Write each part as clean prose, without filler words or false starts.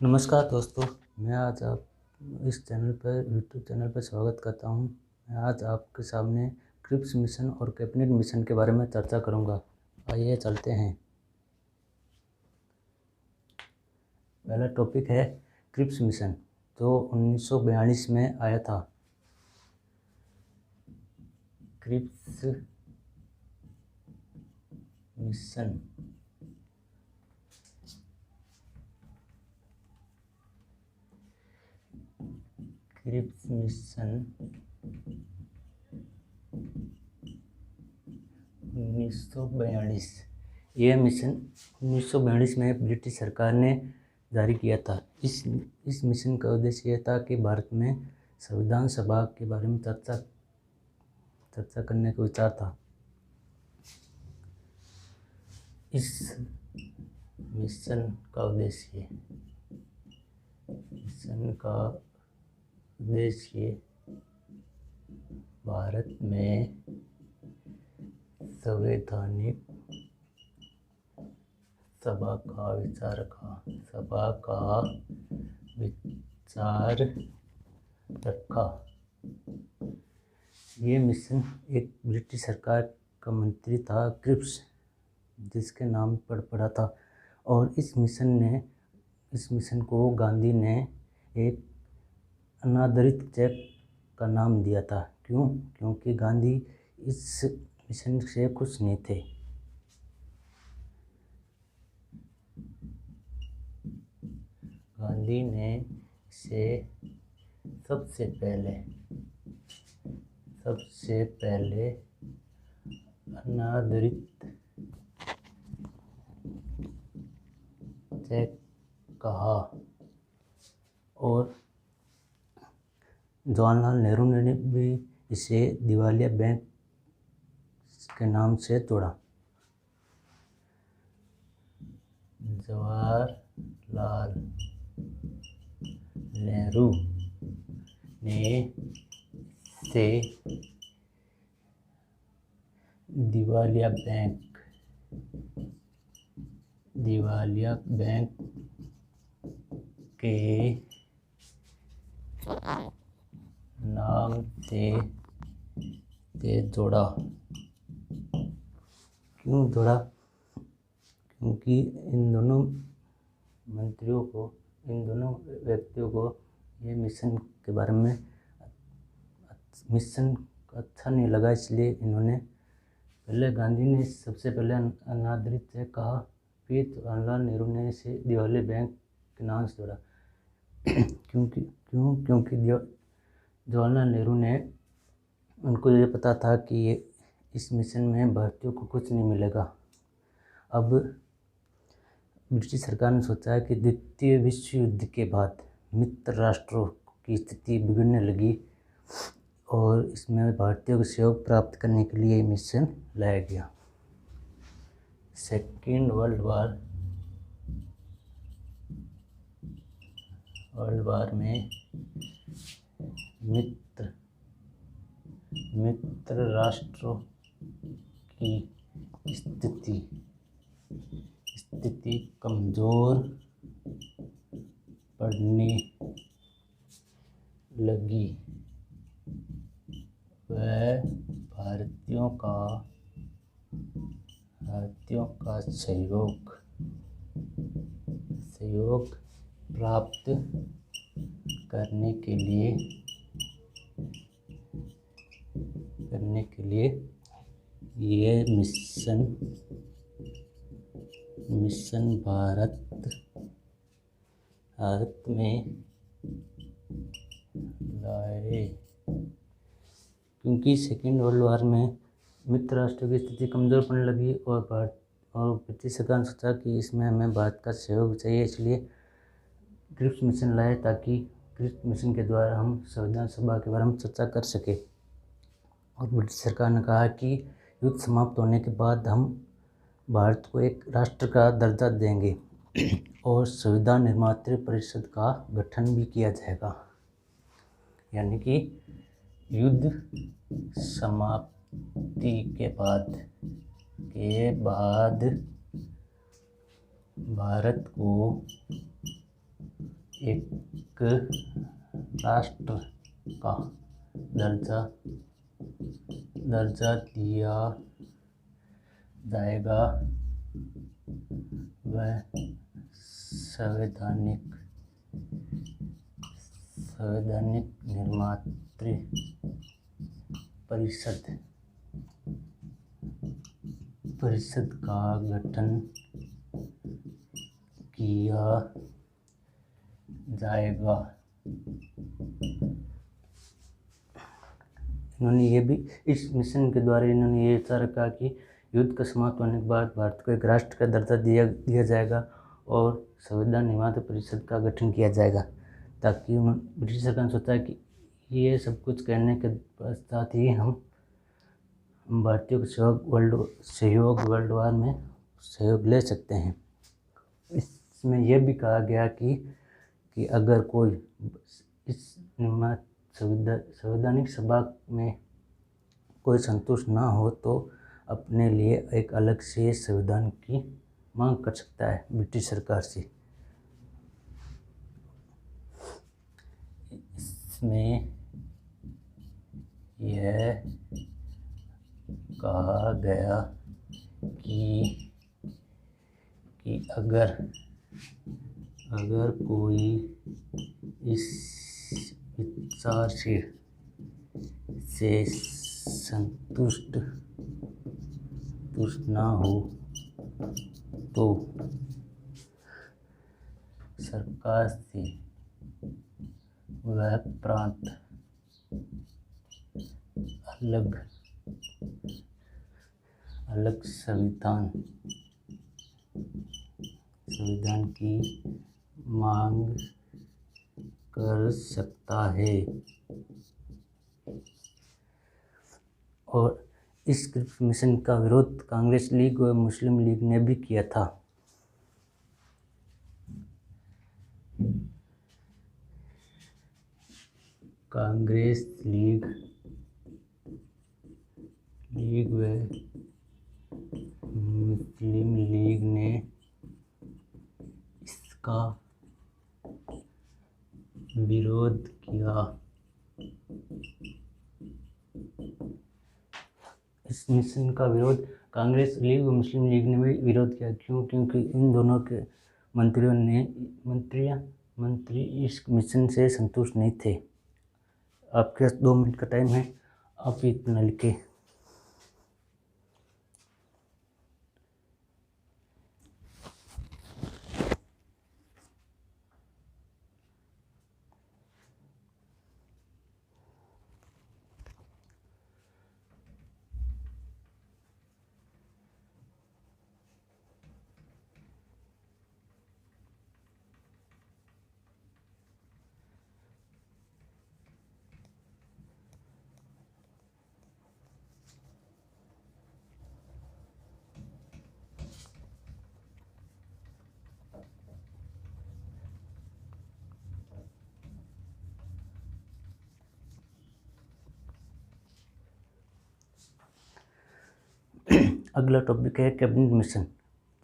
नमस्कार दोस्तों, मैं आज आप इस चैनल पर यूट्यूब चैनल पर स्वागत करता हूं। मैं आज आपके सामने क्रिप्स मिशन और कैबिनेट मिशन के बारे में चर्चा करूंगा। आइए चलते हैं। पहला टॉपिक है क्रिप्स मिशन, जो 1942 में आया था। Cripps mission Cripps mission 1942। यह मिशन 1942 में ब्रिटिश सरकार ने जारी किया था। इस मिशन का उद्देश्य यह था कि भारत में संविधान सभा के बारे में चर्चा करने का विचार था। इस मिशन का उद्देश्य भारत में संवैधानिक सभा का विचार रखा। ये मिशन एक ब्रिटिश सरकार का मंत्री था, क्रिप्स, जिसके नाम पर पड़ा था। और इस मिशन को गांधी ने एक अनादरित चेक का नाम दिया था। क्यों? क्योंकि गांधी इस मिशन से खुश नहीं थे। गांधी ने इसे सबसे पहले अनादरित चेक कहा। और जवाहरलाल नेहरू ने भी इसे दिवालिया बैंक के नाम से जोड़ा। जवाहरलाल नेहरू ने इसे दिवालिया बैंक के नाम से जोड़ा। क्यों जोड़ा? क्योंकि इन दोनों व्यक्तियों को ये मिशन के बारे में मिशन अच्छा नहीं लगा, इसलिए इन्होंने गांधी ने सबसे पहले अनादरित चेक कहा, फिर जवाहरलाल नेहरू ने इसे दिवालिया बैंक के नाम से जोड़ा। क्योंकि जवाहरलाल नेहरू ने उनको ये पता था कि इस मिशन में भारतीयों को कुछ नहीं मिलेगा। अब ब्रिटिश सरकार ने सोचा कि द्वितीय विश्व युद्ध के बाद मित्र राष्ट्रों की स्थिति बिगड़ने लगी और इसमें भारतीयों को सहयोग प्राप्त करने के लिए मिशन लाया गया। सेकेंड वर्ल्ड वार में मित्र राष्ट्रों की स्थिति कमजोर पड़ने लगी। वह भारतीयों का सहयोग प्राप्त करने के लिए ये मिशन भारत में लाए। क्योंकि सेकेंड वर्ल्ड वार में मित्र राष्ट्रों की स्थिति कमज़ोर पड़ने लगी और ब्रिटिश सरकार ने सोचा कि इसमें हमें भारत का सहयोग चाहिए, इसलिए क्रिप्स मिशन लाए, ताकि क्रिप्स मिशन के द्वारा हम संविधान सभा के बारे में चर्चा कर सके। और ब्रिटिश सरकार ने कहा कि युद्ध समाप्त होने के बाद हम भारत को एक राष्ट्र का दर्जा देंगे और संविधान निर्मात्री परिषद का गठन भी किया जाएगा। यानी कि युद्ध समाप्ति के बाद भारत को एक राष्ट्र का दर्जा दिया जाएगा। वह संवैधानिक निर्माण परिषद का गठन किया जाएगा। इन्होंने ये भी इस मिशन के द्वारा इन्होंने ये विचार रखा कि युद्ध का समाप्त होने के बाद भारत को एक राष्ट्र का दर्जा दिया जाएगा और संविधान निर्माण परिषद का गठन किया जाएगा, ताकि ब्रिटिश सरकार ने सोचा कि ये सब कुछ करने के पश्चात ही हम भारतीयों के सहयोग वर्ल्ड वार में सहयोग ले सकते हैं। इसमें यह भी कहा गया कि अगर कोई इस संवैधानिक सभा में कोई संतुष्ट ना हो तो अपने लिए एक अलग से संविधान की मांग कर सकता है ब्रिटिश सरकार से। इसमें यह कहा गया कि अगर कोई इस विचार से संतुष्ट ना हो तो सरकार से वह प्रांत अलग संविधान की मांग कर सकता है। और इस क्रिप्स मिशन का विरोध कांग्रेस लीग और मुस्लिम लीग ने भी किया था। कांग्रेस लीग व मुस्लिम लीग ने इसका विरोध किया। इस मिशन का विरोध कांग्रेस लीग और मुस्लिम लीग ने भी विरोध किया। क्योंकि इन दोनों के मंत्री इस मिशन से संतुष्ट नहीं थे। आपके पास 2 मिनट का टाइम है, आप इतना लिखें। अगला टॉपिक है कैबिनेट मिशन,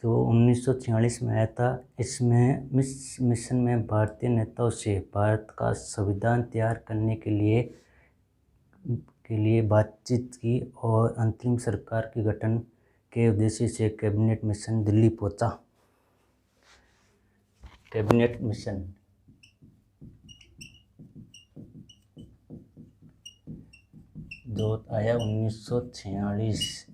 जो 1946 में आया था। इसमें मिशन में भारतीय नेताओं से भारत का संविधान तैयार करने के लिए बातचीत की और अंतरिम सरकार के गठन के उद्देश्य से कैबिनेट मिशन दिल्ली पहुंचा। कैबिनेट मिशन जो आया 1946।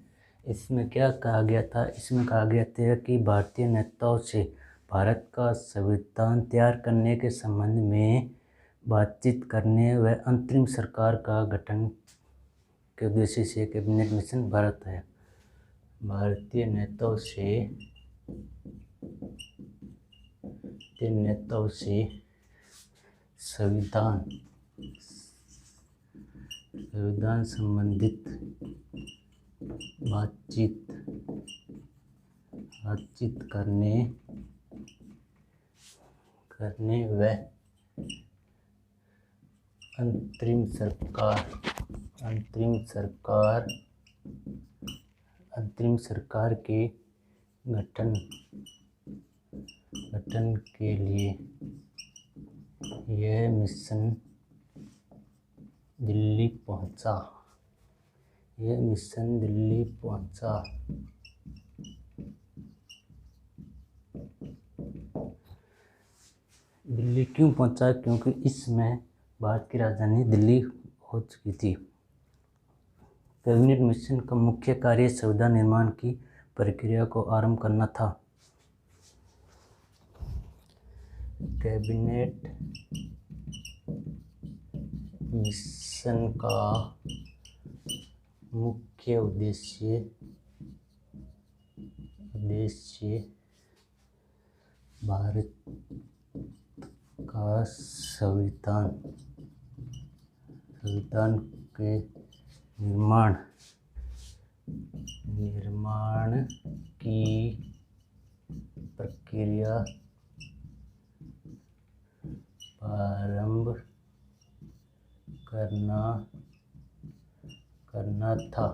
इसमें क्या कहा गया था? इसमें कहा गया था कि भारतीय नेताओं से भारत का संविधान तैयार करने के संबंध में बातचीत करने व अंतरिम सरकार का गठन के उद्देश्य से कैबिनेट मिशन भारत है। भारतीय नेताओं से संविधान संबंधित बातचीत करने व अंतरिम सरकार के गठन के लिए यह मिशन दिल्ली पहुंचा। यह मिशन दिल्ली पहुंचा। दिल्ली क्यों पहुंचा? क्योंकि इस समय भारत की राजधानी दिल्ली हो चुकी थी। कैबिनेट मिशन का मुख्य कार्य संविधान निर्माण की प्रक्रिया को आरंभ करना था। कैबिनेट मिशन का मुख्य उद्देश्य भारत का संविधान के निर्माण की प्रक्रिया प्रारंभ करना था।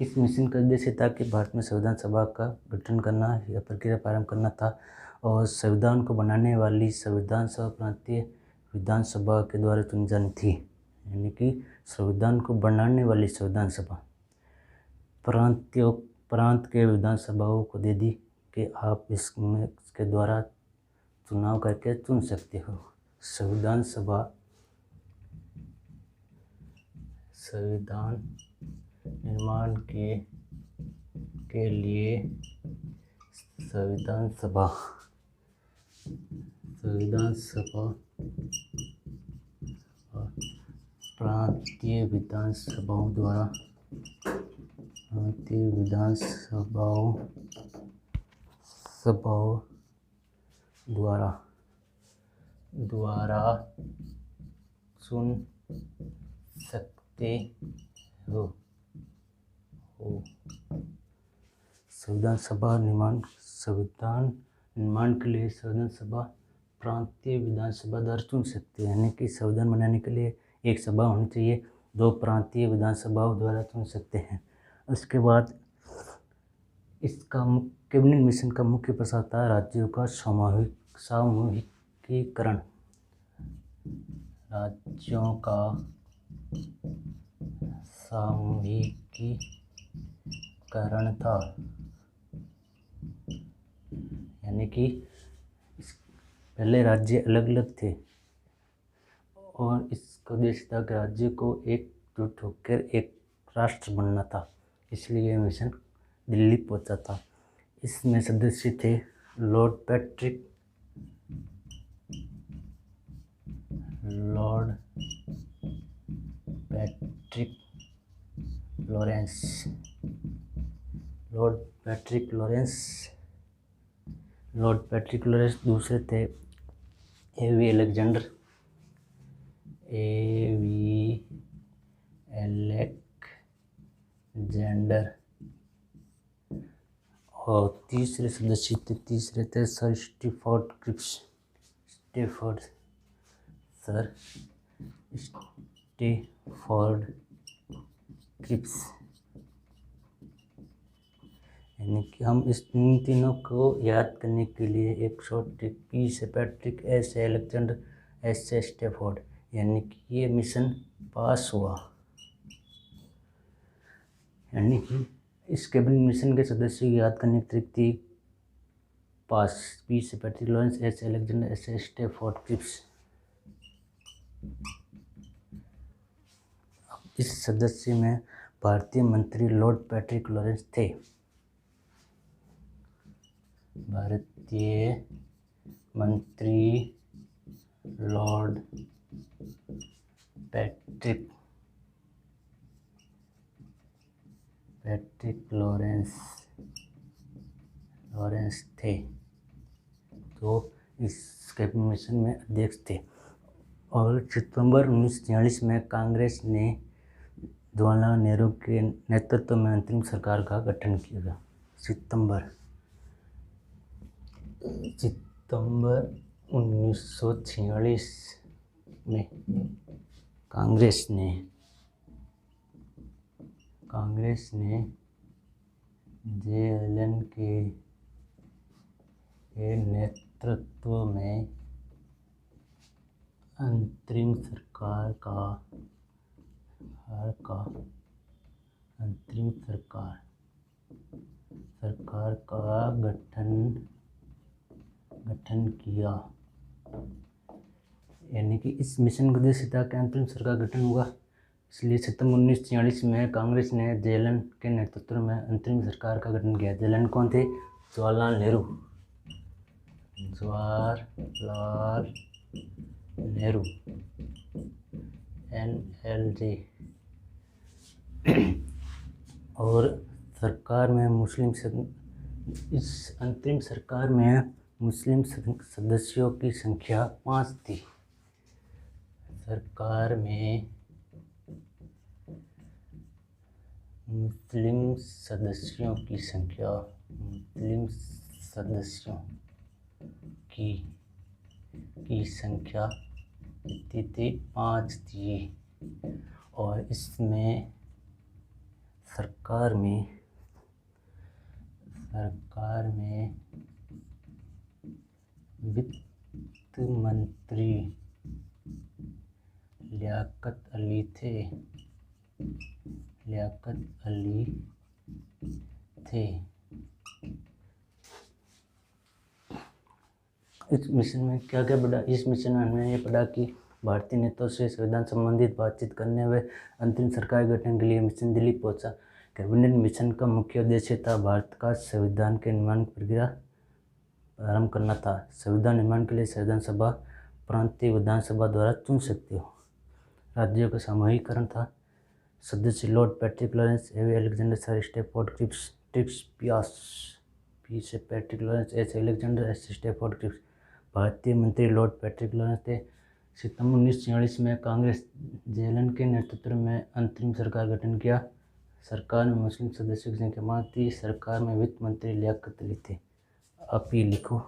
इस मिशन का उद्देश्य था कि भारत में संविधान सभा का गठन करना या प्रक्रिया प्रारंभ करना था और संविधान को बनाने वाली संविधान सभा प्रांतीय विधानसभा के द्वारा चुनी जानी थी। यानी कि संविधान को बनाने वाली संविधान सभा प्रांत के विधानसभाओं को दे दी कि आप इसके द्वारा चुनाव करके चुन सकते हो। संविधान निर्माण के लिए संविधान सभा प्रांतीय विधानसभाओं द्वारा चुन सकते हो। संविधान निर्माण के लिए संविधान सभा प्रांतीय विधानसभा द्वारा चुन सकते हैं। यानी कि संविधान बनाने के लिए एक सभा होनी चाहिए, 2 प्रांतीय विधानसभाओं द्वारा चुन सकते हैं। उसके बाद इसका कैबिनेट मिशन का मुख्य प्रस्ताव था राज्यों का सामूहिकीकरण। राज्यों का सामूहिकीकरण था। यानी कि पहले राज्य अलग अलग थे और इसका उद्देश्य था कि राज्य को एकजुट होकर एक राष्ट्र बनना था। इसलिए यह मिशन दिल्ली पहुंचा था। इसमें सदस्य थे लॉर्ड पैट्रिक लॉरेंस। दूसरे थे एवी अलेक्जेंडर और तीसरे थे सर स्टैफोर्ड क्रिप्स। यानी कि हम इन तीनों को याद करने के लिए एक शॉर्ट ट्रिक पी से पैट्रिक, एस से अलेक्जेंडर, एस से स्टैफोर्ड। यानी कि ये मिशन पास हुआ। यानी कि इस कैबिनेट मिशन के सदस्यों की याद करने की ट्रिक थी पास, पी से पैट्रिक लॉरेंस, एस से अलेक्जेंडर, एस से स्टैफोर्ड क्रिप्स। इस सदस्य में भारतीय मंत्री लॉर्ड पैट्रिक लॉरेंस थे। भारतीय मंत्री लॉर्ड पैट्रिक लॉरेंस थे, तो इस कैबिनेट मिशन में अध्यक्ष थे। और सितंबर 1946 में कांग्रेस ने जवाहरलाल नेहरू के नेतृत्व में अंतरिम सरकार का गठन किया। सितंबर 1946 में कांग्रेस ने जे.एल.एन. के नेतृत्व में अंतरिम सरकार अंतरिम सरकार का गठन किया। यानी कि इस मिशन का उद्देश्य था कि अंतरिम सरकार गठन हुआ, इसलिए सितंबर 1946 में कांग्रेस ने जेलन के नेतृत्व में अंतरिम सरकार का गठन किया। जेलन कौन थे? जवाहरलाल नेहरू NLJ। और सरकार में इस अंतरिम सरकार में मुस्लिम सदस्यों की संख्या 5 थी। सरकार में मुस्लिम सदस्यों की संख्या कितनी थी? 5 थी। और इसमें सरकार में वित्त मंत्री लियाकत अली थे। इस मिशन में क्या क्या पढ़ा? इस मिशन में हमने ये पढ़ा कि भारतीय नेताओं से संविधान संबंधित बातचीत करने व अंतरिम सरकार गठन के लिए मिशन दिल्ली पहुंचा। कैबिनेट मिशन का मुख्य उद्देश्य था भारत का संविधान के निर्माण की प्रक्रिया प्रारंभ करना था। संविधान निर्माण के लिए संविधान सभा प्रांतीय विधानसभा द्वारा चुन सकते हो। राज्यों का सामूहिकरण था। सदस्य lord Patrick Lawrence, AV Alexander, sir Stafford Cripps पियास, पी से Patrick Lawrence, S Alexander, S Stafford Cripps. भारतीय मंत्री लॉर्ड पैट्रिक लॉरेंस थे। सितंबर 1946 में कांग्रेस जेलन के नेतृत्व में अंतरिम सरकार गठन किया। सरकार में मुस्लिम सदस्यों की संख्या 5 थी। सरकार में वित्त मंत्री लियाकत अली थे। आप ये लिखो।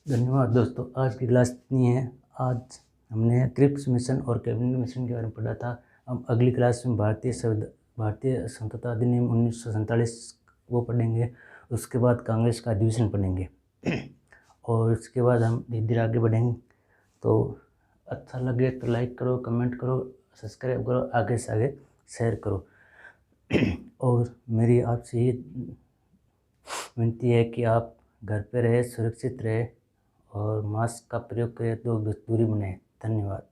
धन्यवाद दोस्तों, आज की क्लास इतनी है। आज हमने क्रिप्स मिशन और कैबिनेट मिशन के बारे में पढ़ा था। हम अगली क्लास में भारतीय संविधान अधिनियम 1947 वो पढ़ेंगे। उसके बाद कांग्रेस का अधिवेशन पढ़ेंगे और उसके बाद हम धीरे धीरे आगे बढ़ेंगे। तो अच्छा लगे तो लाइक करो, कमेंट करो, सब्सक्राइब करो, आगे से आगे शेयर करो। और मेरी आपसे ये विनती है कि आप घर पे रहे, सुरक्षित रहे और मास्क का प्रयोग करें, 2 गज दूरी बनाएं। धन्यवाद।